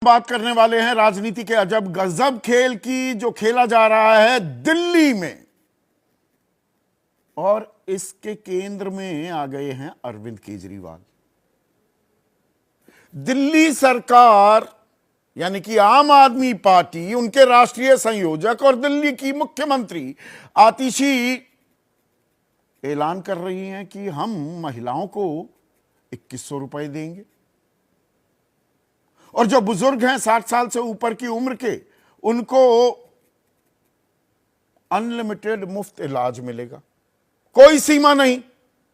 बात करने वाले हैं राजनीति के अजब गजब खेल की जो खेला जा रहा है दिल्ली में, और इसके केंद्र में आ गए हैं अरविंद केजरीवाल। दिल्ली सरकार यानी कि आम आदमी पार्टी, उनके राष्ट्रीय संयोजक और दिल्ली की मुख्यमंत्री आतिशी ऐलान कर रही हैं कि हम महिलाओं को 2100 रुपए देंगे और जो बुजुर्ग हैं 60 साल से ऊपर की उम्र के, उनको अनलिमिटेड मुफ्त इलाज मिलेगा, कोई सीमा नहीं,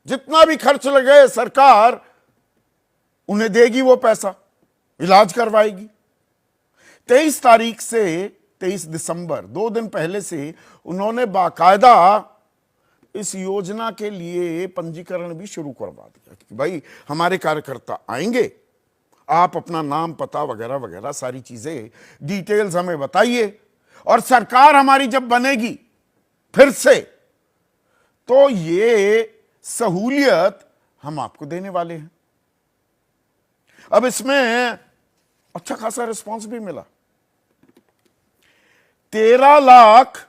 जितना भी खर्च लगे सरकार उन्हें देगी, वो पैसा इलाज करवाएगी। 23 तारीख से 23 दिसंबर 2 दिन पहले से उन्होंने बाकायदा इस योजना के लिए पंजीकरण भी शुरू करवा दिया कि भाई हमारे कार्यकर्ता आएंगे, आप अपना नाम पता वगैरह वगैरह सारी चीजें डिटेल्स हमें बताइए, और सरकार हमारी जब बनेगी फिर से तो ये सहूलियत हम आपको देने वाले हैं। अब इसमें अच्छा खासा रिस्पांस भी मिला। 13 लाख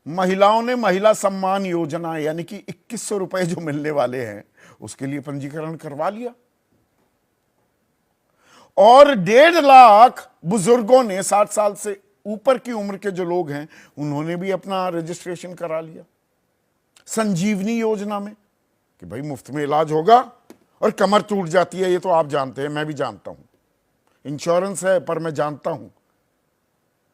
महिलाओं ने महिला सम्मान योजना यानी कि 2100 रुपए जो मिलने वाले हैं उसके लिए पंजीकरण करवा लिया, और 1.5 लाख बुजुर्गों ने 60 साल से ऊपर की उम्र के जो लोग हैं उन्होंने भी अपना रजिस्ट्रेशन करा लिया संजीवनी योजना में कि भाई मुफ्त में इलाज होगा। और कमर टूट जाती है, ये तो आप जानते हैं, मैं भी जानता हूं, इंश्योरेंस है पर मैं जानता हूं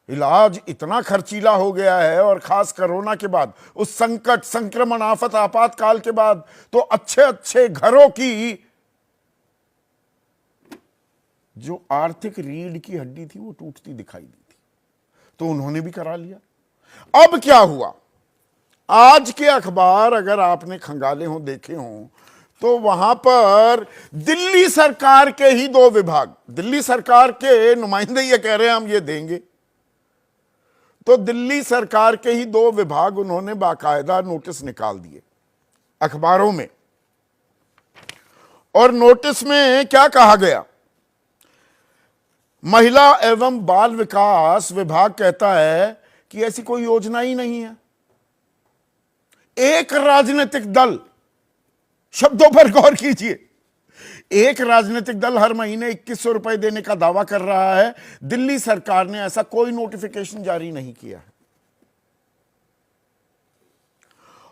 इलाज इतना खर्चीला हो गया है, और खास कोरोना के बाद, उस संकट, संक्रमण, आफत, आपातकाल के बाद तो अच्छे अच्छे घरों की जो आर्थिक रीढ़ की हड्डी थी वो टूटती दिखाई दी थी, तो उन्होंने भी करा लिया। अब क्या हुआ, आज के अखबार अगर आपने खंगाले हों, देखे हों, तो वहां पर दिल्ली सरकार के ही 2 विभाग, दिल्ली सरकार के नुमाइंदे ये कह रहे हैं हम ये देंगे, तो दिल्ली सरकार के ही 2 विभाग उन्होंने बाकायदा नोटिस निकाल दिए अखबारों में। और नोटिस में क्या कहा गया, महिला एवं बाल विकास विभाग कहता है कि ऐसी कोई योजना ही नहीं है। एक राजनीतिक दल, शब्दों पर गौर कीजिए, एक राजनीतिक दल हर महीने 2100 रुपए देने का दावा कर रहा है। दिल्ली सरकार ने ऐसा कोई नोटिफिकेशन जारी नहीं किया है।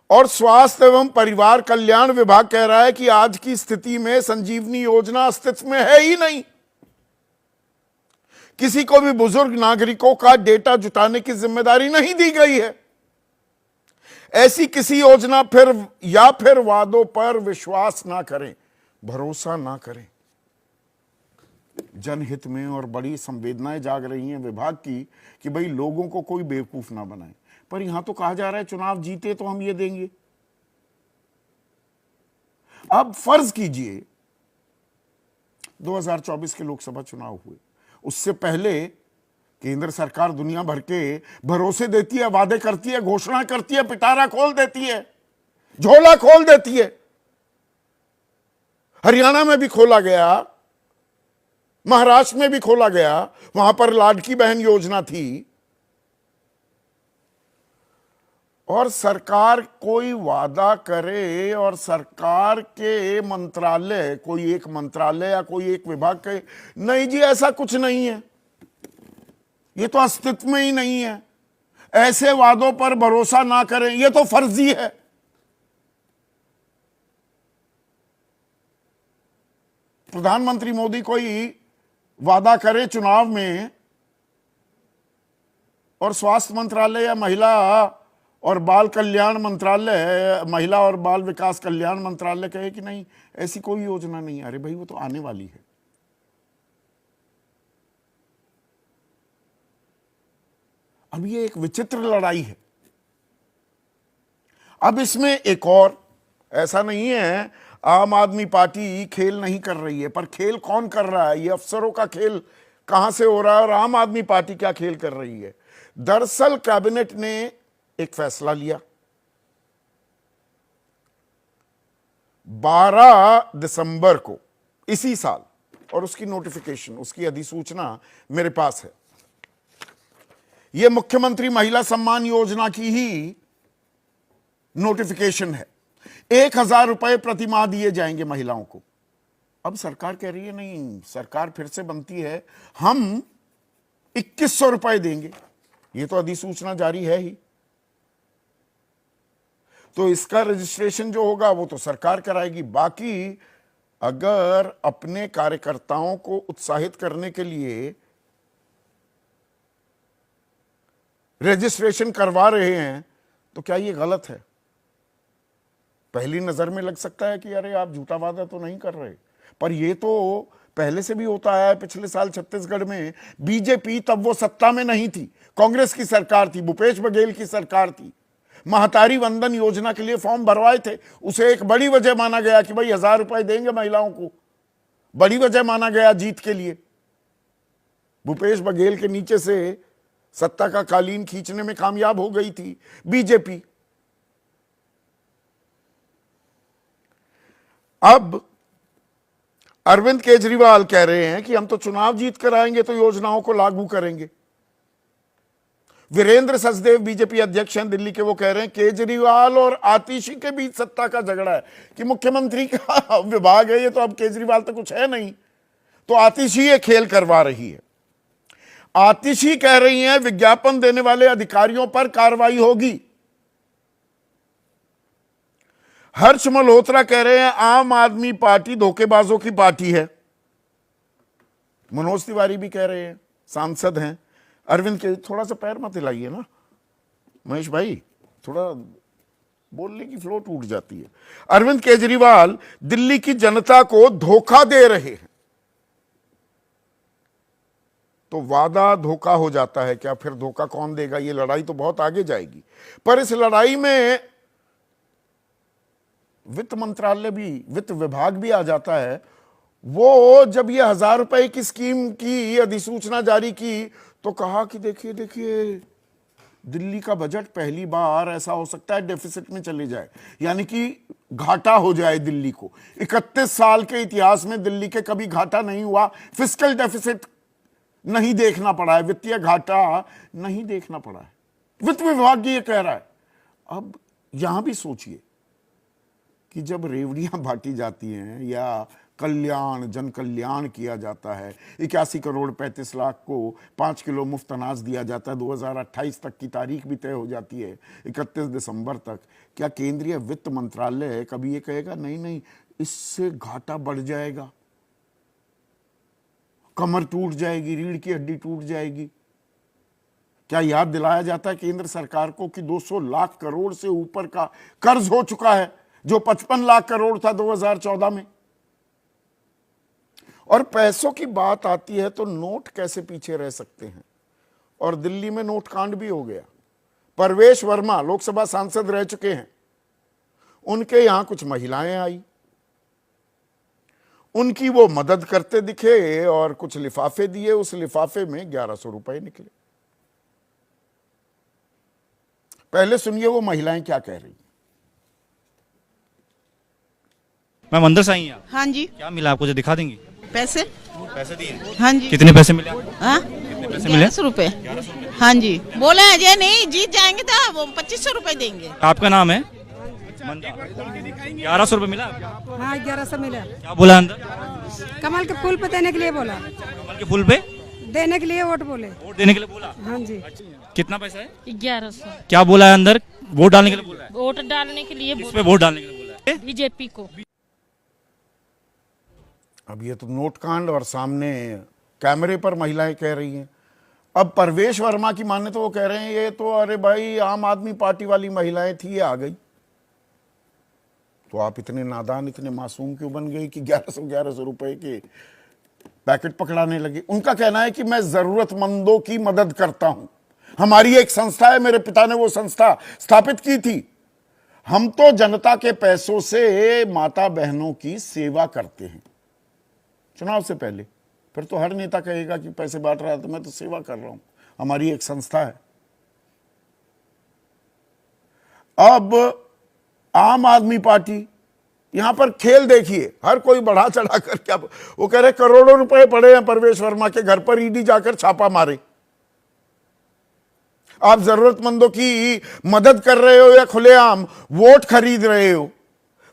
और स्वास्थ्य एवं परिवार कल्याण विभाग कह रहा है कि आज की स्थिति में संजीवनी योजना अस्तित्व में है ही नहीं। किसी को भी बुजुर्ग नागरिकों का डेटा जुटाने की जिम्मेदारी नहीं दी गई है। ऐसी किसी योजना फिर वादों पर विश्वास ना करें, भरोसा ना करें। जनहित में और बड़ी संवेदनाएं जाग रही हैं विभाग की कि भाई लोगों को कोई बेवकूफ ना बनाए, पर यहां तो कहा जा रहा है चुनाव जीते तो हम ये देंगे। अब फर्ज कीजिए 2024 के लोकसभा चुनाव हुए, उससे पहले केंद्र सरकार दुनिया भर के भरोसे देती है, वादे करती है, घोषणा करती है, पिटारा खोल देती है, झोला खोल देती है। हरियाणा में भी खोला गया, महाराष्ट्र में भी खोला गया, वहां पर लाडकी बहन योजना थी, और सरकार कोई वादा करे और सरकार के मंत्रालय, कोई एक मंत्रालय या कोई एक विभाग कहे नहीं जी ऐसा कुछ नहीं है, ये तो अस्तित्व में ही नहीं है, ऐसे वादों पर भरोसा ना करें, ये तो फर्जी है। प्रधानमंत्री मोदी कोई वादा करे चुनाव में और स्वास्थ्य मंत्रालय या महिला और बाल कल्याण मंत्रालय, महिला और बाल विकास कल्याण मंत्रालय कहे कि नहीं ऐसी कोई योजना नहीं है, अरे भाई वो तो आने वाली है। अब ये एक विचित्र लड़ाई है। अब इसमें एक और, ऐसा नहीं है आम आदमी पार्टी खेल नहीं कर रही है, पर खेल कौन कर रहा है, ये अफसरों का खेल कहां से हो रहा है और आम आदमी पार्टी क्या खेल कर रही है। दरअसल कैबिनेट ने एक फैसला लिया, 12 दिसंबर को इसी साल और उसकी नोटिफिकेशन, उसकी अधिसूचना मेरे पास है। यह मुख्यमंत्री महिला सम्मान योजना की ही नोटिफिकेशन है। 1,000 रुपए प्रतिमाह दिए जाएंगे महिलाओं को। अब सरकार कह रही है नहीं, सरकार फिर से बनती है, हम 2,100 रुपए देंगे। ये तो अधिसूचना जारी है ही, तो इसका रजिस्ट्रेशन जो होगा वो तो सरकार कराएगी। बाकी अगर अपने कार्यकर्ताओं को उत्साहित करने के लिए रजिस्ट्रेशन करवा रहे हैं तो क्या ये गलत है? पहली नजर में लग सकता है कि अरे आप झूठा वादा तो नहीं कर रहे, पर ये तो पहले से भी होता है। पिछले साल छत्तीसगढ़ में बीजेपी, तब वो सत्ता में नहीं थी, कांग्रेस की सरकार थी, भूपेश बघेल की सरकार थी, महतारी वंदन योजना के लिए फॉर्म भरवाए थे। उसे एक बड़ी वजह माना गया कि भाई 1,000 रुपए देंगे महिलाओं को, बड़ी वजह माना गया जीत के लिए। भूपेश बघेल के नीचे से सत्ता का कालीन खींचने में कामयाब हो गई थी बीजेपी। अब अरविंद केजरीवाल कह रहे हैं कि हम तो चुनाव जीत कर आएंगे तो योजनाओं को लागू करेंगे। वीरेंद्र सचदेव बीजेपी अध्यक्ष हैं दिल्ली के, वो कह रहे हैं केजरीवाल और आतिशी के बीच सत्ता का झगड़ा है कि मुख्यमंत्री का विभाग है ये, तो अब केजरीवाल तो कुछ है नहीं, तो आतिशी ये खेल करवा रही है। आतिशी कह रही हैं विज्ञापन देने वाले अधिकारियों पर कार्रवाई होगी। हर्ष मल्होत्रा कह रहे हैं आम आदमी पार्टी धोखेबाजों की पार्टी है। मनोज तिवारी भी कह रहे हैं, सांसद हैं। अरविंद के थोड़ा सा पैर मत हिलाइए ना महेश भाई, थोड़ा बोलने की फ्लो टूट जाती है। अरविंद केजरीवाल दिल्ली की जनता को धोखा दे रहे हैं। तो वादा धोखा हो जाता है क्या? फिर धोखा कौन देगा? ये लड़ाई तो बहुत आगे जाएगी, पर इस लड़ाई में वित्त मंत्रालय भी, वित्त विभाग भी आ जाता है। वो जब ये 1,000 रुपए की स्कीम की अधिसूचना जारी की तो कहा कि देखिए देखिए दिल्ली का बजट पहली बार ऐसा हो सकता है डेफिसिट में चले जाए, यानी कि घाटा हो जाए दिल्ली को। 31 साल के इतिहास में दिल्ली के कभी घाटा नहीं हुआ, फिस्कल डेफिसिट नहीं देखना पड़ा है, वित्तीय घाटा नहीं देखना पड़ा है। वित्त विभाग ये कह रहा है। अब यहां भी सोचिए कि जब रेवड़ियां बांटी जाती हैं या कल्याण, जन कल्याण किया जाता है, 81 करोड़ 35 लाख को 5 किलो मुफ्त अनाज दिया जाता है, 2028 तक की तारीख भी तय हो जाती है, 31 दिसंबर तक, क्या केंद्रीय वित्त मंत्रालय कभी ये कहेगा नहीं नहीं इससे घाटा बढ़ जाएगा, कमर टूट जाएगी, रीढ़ की हड्डी टूट जाएगी? क्या याद दिलाया जाता है केंद्र सरकार को कि 200 लाख करोड़ से ऊपर का कर्ज हो चुका है, जो 55 लाख करोड़ था 2014 में? और पैसों की बात आती है तो नोट कैसे पीछे रह सकते हैं? और दिल्ली में नोट कांड भी हो गया। परवेश वर्मा लोकसभा सांसद रह चुके हैं, उनके यहां कुछ महिलाएं आई, उनकी वो मदद करते दिखे और कुछ लिफाफे दिए, उस लिफाफे में 1,100 रुपए निकले। पहले सुनिए वो महिलाएं क्या कह रही। मैम अंदर से आई हैं आप? हाँ जी। क्या मिला आपको, जो दिखा देंगी? पैसे दिए? हाँ जी। कितने पैसे मिले आपको? हाँ, कितने पैसे मिले? 1100 रुपए। हाँ जी, बोले अजय नहीं जीत जाएंगे तो वो 2500 रुपए देंगे। आपका नाम है? 1100 रुपए मिला आपको? हाँ 1100 मिला। क्या बोला अंदर? कमल के फूल पे देने के लिए बोला, कमल के फूल पे देने के लिए वोट बोले। वोट देने के लिए बोला? हाँ जी। कितना पैसा है? 1100। क्या बोला है अंदर? वोट डालने के लिए बोला है? वोट डालने के लिए किस पे वोट डालने के लिए बोला है? बीजेपी को। अब ये तो नोट कांड और सामने कैमरे पर महिलाएं कह रही हैं। अब परवेश वर्मा की माने तो वो कह रहे हैं ये तो अरे भाई आम आदमी पार्टी वाली महिलाएं थी, ये आ गई। तो आप इतने नादान, इतने मासूम क्यों बन गई कि 1100 रुपए के पैकेट पकड़ाने लगे? उनका कहना है कि मैं जरूरतमंदों की मदद करता हूं, हमारी एक संस्था है, मेरे पिता ने वो संस्था स्थापित की थी, हम तो जनता के पैसों से माता बहनों की सेवा करते हैं। चुनाव से पहले फिर तो हर नेता कहेगा कि पैसे बांट रहा है तो मैं तो सेवा कर रहा हूं, हमारी एक संस्था है। अब आम आदमी पार्टी यहां पर खेल देखिए, हर कोई बढ़ा चढ़ा कर क्या, वो कह रहे करोड़ों रुपए पड़े हैं परवेश वर्मा के घर पर, ईडी जाकर छापा मारे। आप जरूरतमंदों की मदद कर रहे हो या खुलेआम वोट खरीद रहे हो?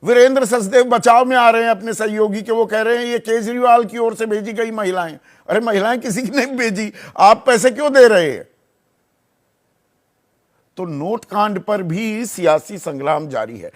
वीरेंद्र सचदेव बचाव में आ रहे हैं अपने सहयोगी के, वो कह रहे हैं ये केजरीवाल की ओर से भेजी गई महिलाएं। अरे महिलाएं किसी की नहीं भेजी, आप पैसे क्यों दे रहे हैं? तो नोट कांड पर भी सियासी संग्राम जारी है।